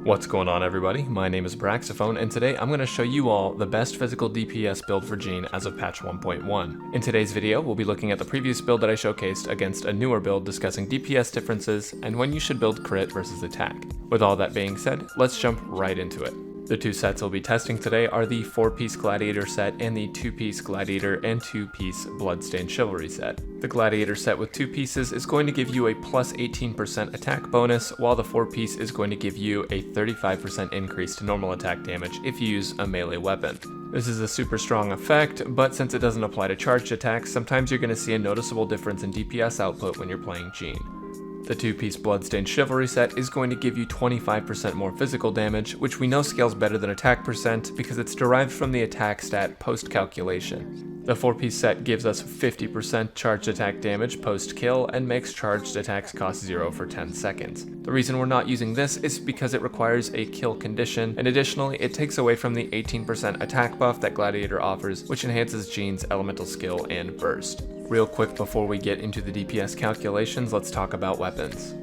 What's going on, everybody? My name is Braxophone, and today I'm going to show you all the best physical DPS build for Jean as of patch 1.1. In today's video, we'll be looking at the previous build that I showcased against a newer build discussing DPS differences and when you should build crit versus attack. With all that being said, let's jump right into it. The two sets we'll be testing today are the 4-piece Gladiator set and the 2-piece Gladiator and 2-piece Bloodstained Chivalry set. The Gladiator set with 2 pieces is going to give you a plus 18% attack bonus, while the 4-piece is going to give you a 35% increase to normal attack damage if you use a melee weapon. This is a super strong effect, but since it doesn't apply to charged attacks, sometimes you're going to see a noticeable difference in DPS output when you're playing Jean. The 2-piece Bloodstained Chivalry set is going to give you 25% more physical damage, which we know scales better than attack percent because it's derived from the attack stat post-calculation. The 4-piece set gives us 50% charged attack damage post-kill and makes charged attacks cost 0 for 10 seconds. The reason we're not using this is because it requires a kill condition, and additionally it takes away from the 18% attack buff that Gladiator offers, which enhances Jean's elemental skill and burst. Real quick before we get into the DPS calculations, let's talk about weapons.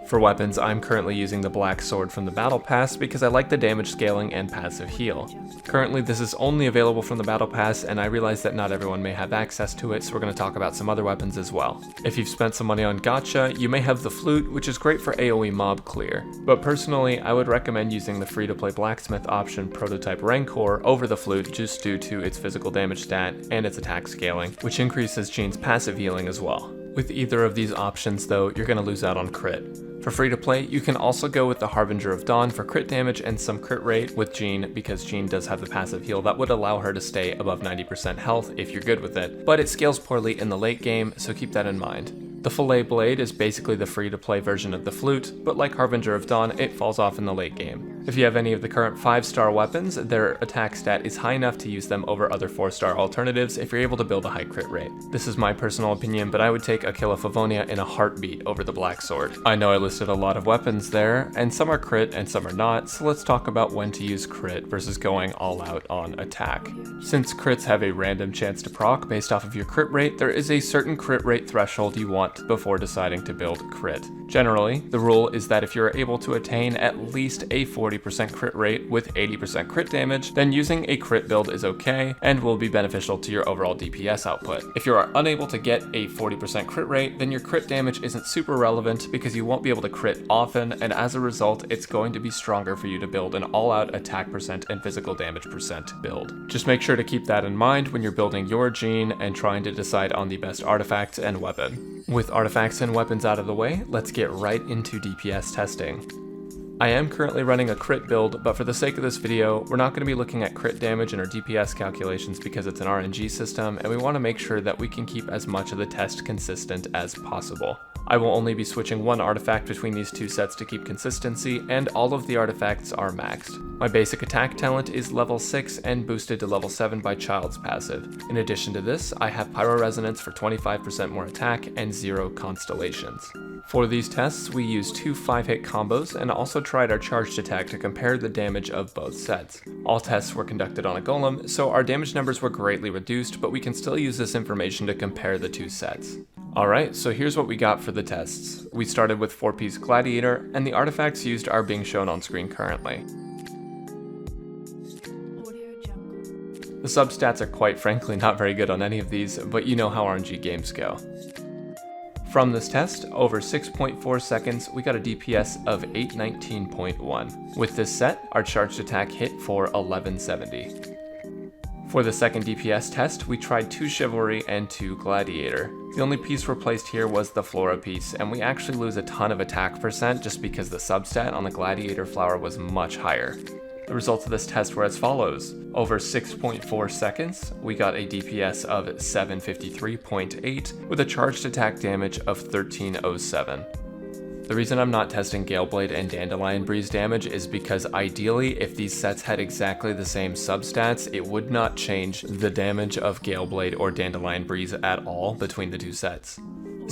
For weapons, I'm currently using the Black Sword from the Battle Pass because I like the damage scaling and passive heal. Currently, this is only available from the Battle Pass, and I realize that not everyone may have access to it, so we're going to talk about some other weapons as well. If you've spent some money on gacha, you may have the Flute, which is great for AoE mob clear, but personally, I would recommend using the free-to-play Blacksmith option Prototype Rancor over the Flute just due to its physical damage stat and its attack scaling, which increases Jean's passive healing as well. With either of these options though, you're going to lose out on crit. For free to play, you can also go with the Harbinger of Dawn for crit damage and some crit rate with Jean because Jean does have the passive heal that would allow her to stay above 90% health if you're good with it, but it scales poorly in the late game, so keep that in mind. The Fillet Blade is basically the free-to-play version of the Flute, but like Harbinger of Dawn, it falls off in the late game. If you have any of the current 5-star weapons, their attack stat is high enough to use them over other 4-star alternatives if you're able to build a high crit rate. This is my personal opinion, but I would take Aquila Favonia in a heartbeat over the Black Sword. I know I listed a lot of weapons there, and some are crit and some are not, so let's talk about when to use crit versus going all out on attack. Since crits have a random chance to proc based off of your crit rate, there is a certain crit rate threshold you want before deciding to build crit. Generally, the rule is that if you're able to attain at least a 40% crit rate with 80% crit damage, then using a crit build is okay and will be beneficial to your overall DPS output. If you are unable to get a 40% crit rate, then your crit damage isn't super relevant because you won't be able to crit often, and as a result, it's going to be stronger for you to build an all-out attack percent and physical damage percent build. Just make sure to keep that in mind when you're building your Jean and trying to decide on the best artifact and weapon. With artifacts and weapons out of the way, let's get right into DPS testing. I am currently running a crit build, but for the sake of this video, we're not going to be looking at crit damage in our DPS calculations because it's an RNG system, and we want to make sure that we can keep as much of the test consistent as possible. I will only be switching one artifact between these two sets to keep consistency, and all of the artifacts are maxed. My basic attack talent is level 6 and boosted to level 7 by Child's passive. In addition to this, I have Pyro Resonance for 25% more attack and 0 constellations. For these tests, we used 2 5-hit combos and also tried our charged attack to compare the damage of both sets. All tests were conducted on a golem, so our damage numbers were greatly reduced, but we can still use this information to compare the two sets. Alright, so here's what we got for the tests. We started with 4-piece Gladiator, and the artifacts used are being shown on screen currently. The substats are quite frankly not very good on any of these, but you know how RNG games go. From this test, over 6.4 seconds, we got a DPS of 819.1. With this set, our charged attack hit for 1170. For the second DPS test, we tried 2 Chivalry and 2 Gladiator. The only piece replaced here was the Flora piece, and we actually lose a ton of attack percent just because the substat on the Gladiator flower was much higher. The results of this test were as follows. Over 6.4 seconds, we got a DPS of 753.8 with a charged attack damage of 1307. The reason I'm not testing Galeblade and Dandelion Breeze damage is because ideally, if these sets had exactly the same substats, it would not change the damage of Galeblade or Dandelion Breeze at all between the two sets.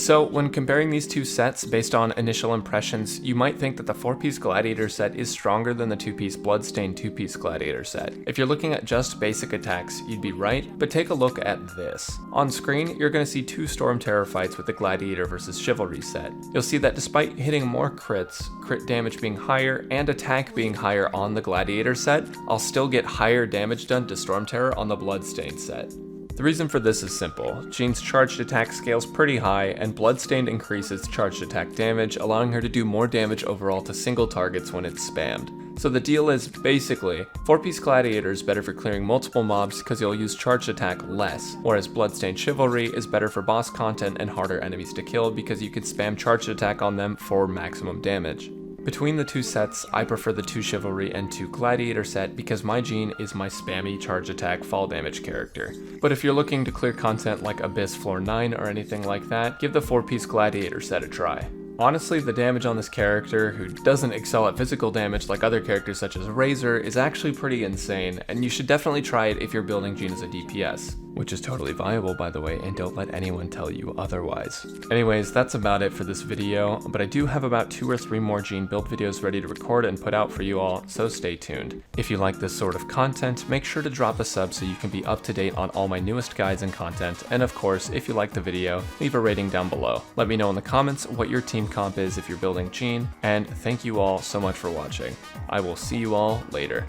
So when comparing these two sets based on initial impressions, you might think that the 4-piece Gladiator set is stronger than the 2-piece Bloodstained 2-piece Gladiator set. If you're looking at just basic attacks, you'd be right, but take a look at this. On screen, you're going to see two Storm Terror fights with the Gladiator versus Chivalry set. You'll see that despite hitting more crits, crit damage being higher, and attack being higher on the Gladiator set, I'll still get higher damage done to Storm Terror on the Bloodstained set. The reason for this is simple. Jean's charged attack scales pretty high, and Bloodstained increases charged attack damage, allowing her to do more damage overall to single targets when it's spammed. So the deal is, basically, 4-piece Gladiator is better for clearing multiple mobs because you'll use charged attack less, whereas Bloodstained Chivalry is better for boss content and harder enemies to kill because you can spam charged attack on them for maximum damage. Between the two sets, I prefer the 2 Chivalry and 2 Gladiator set because my Jean is my spammy charge attack fall damage character. But if you're looking to clear content like Abyss Floor 9 or anything like that, give the 4-piece Gladiator set a try. Honestly, the damage on this character, who doesn't excel at physical damage like other characters such as Razor, is actually pretty insane, and you should definitely try it if you're building Jean as a DPS. Which is totally viable, by the way, and don't let anyone tell you otherwise. Anyways, that's about it for this video, but I do have about 2 or 3 more Jean build videos ready to record and put out for you all, so stay tuned. If you like this sort of content, make sure to drop a sub so you can be up to date on all my newest guides and content, and of course, if you like the video, leave a rating down below. Let me know in the comments what your team comp is if you're building Jean, and thank you all so much for watching. I will see you all later.